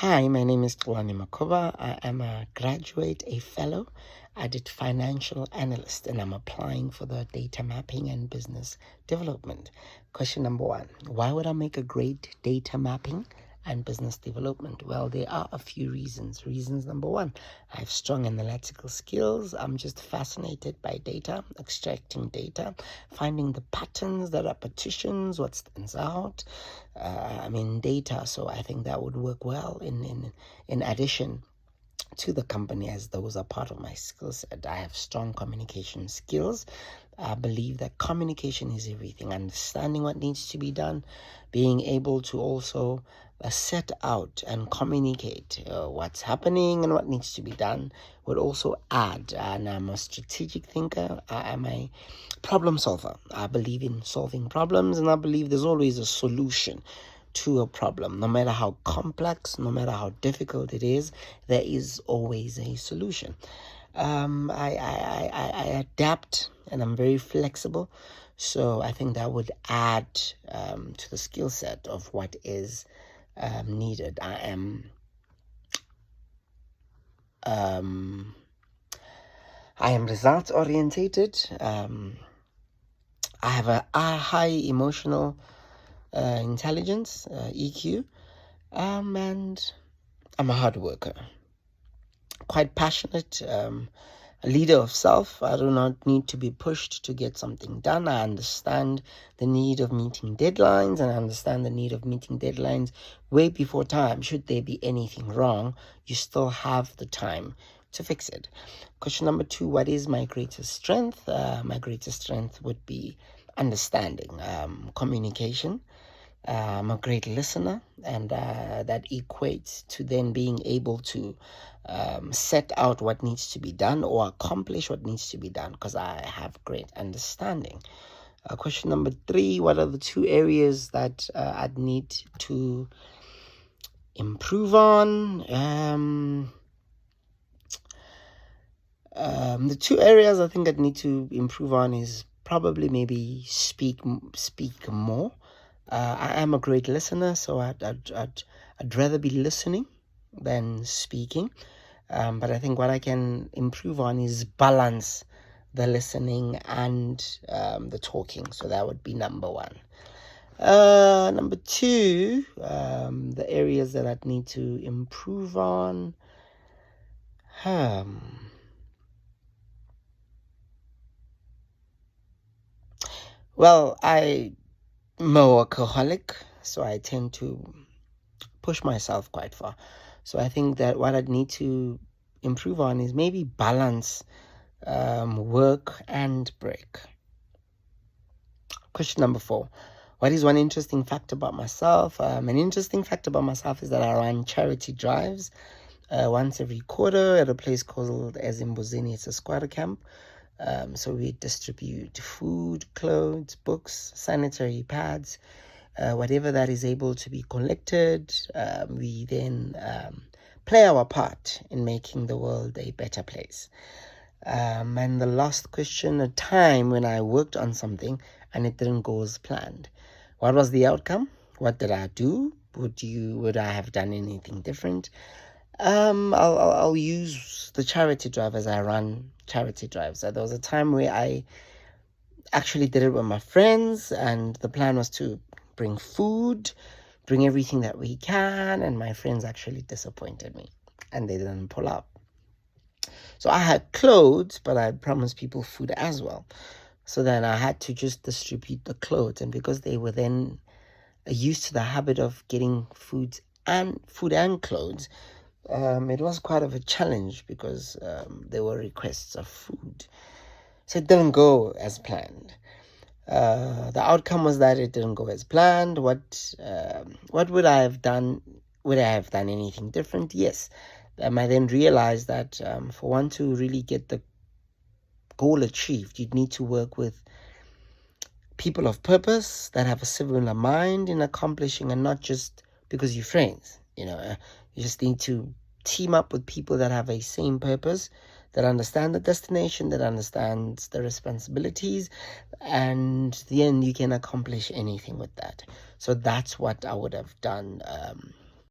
Hi, my name is Tulani Makoba. I am a graduate, a fellow. I did financial analyst and I'm applying for the data mapping and business development. Question number one, why would I make a great data mapping and business development? Well, there are a few reasons. Reasons number one, I have strong analytical skills. I'm just fascinated by data, extracting data, finding the patterns, the repetitions, what stands out. Data, so I think that would work well in addition to the company, as those are part of my skill set. I have strong communication skills. I believe that communication is everything. Understanding what needs to be done, being able to also set out and communicate what's happening and what needs to be done would also add. And I'm a strategic thinker. I am a problem solver. I believe in solving problems, and I believe there's always a solution to a problem. No matter how complex, no matter how difficult it is, there is always a solution. I adapt and I'm very flexible. So I think that would add to the skill set of what is needed. I am results orientated. I have a high emotional intelligence, EQ, and I'm a hard worker, quite passionate, a leader of self. I do not need to be pushed to get something done. I understand the need of meeting deadlines, and I understand the need of meeting deadlines way before time. Should there be anything wrong, you still have the time to fix it. Question number two, what is my greatest strength? My greatest strength would be understanding, communication. I'm a great listener, and that equates to then being able to set out what needs to be done or accomplish what needs to be done because I have great understanding. Question number three, what are the two areas that I'd need to improve on? The two areas I think I'd need to improve on is probably maybe speak more. I am a great listener, so I'd rather be listening than speaking. But I think what I can improve on is balance the listening and the talking. So that would be number one. Number two, the areas that I'd need to improve on. Well, I'm a workaholic, so I tend to push myself quite far. So I think that what I'd need to improve on is maybe balance work and break. Question number four, what is one interesting fact about myself? An interesting fact about myself is that I run charity drives once every quarter at a place called Ezimbuzini. It's a squatter camp. So we distribute food, clothes, books, sanitary pads, whatever that is able to be collected. We then play our part in making the world a better place. And the last question, a time when I worked on something and it didn't go as planned. What was the outcome? What did I do? Would I have done anything different? I'll use the charity drive as I run charity drives. There was a time where I actually did it with my friends, and the plan was to bring food, bring everything that we can, and my friends actually disappointed me, and they didn't pull up. So I had clothes, but I promised people food as well. So then I had to just distribute the clothes, and because they were then used to the habit of getting food and clothes, it was quite of a challenge because there were requests of food. So it didn't go as planned. The outcome was that it didn't go as planned. What would I have done? Would I have done anything different? Yes. I then realized that for one to really get the goal achieved, you'd need to work with people of purpose that have a similar mind in accomplishing, and not just because you're friends. You just need to team up with people that have a same purpose, that understand the destination, that understands the responsibilities, and then you can accomplish anything with that. So that's what I would have done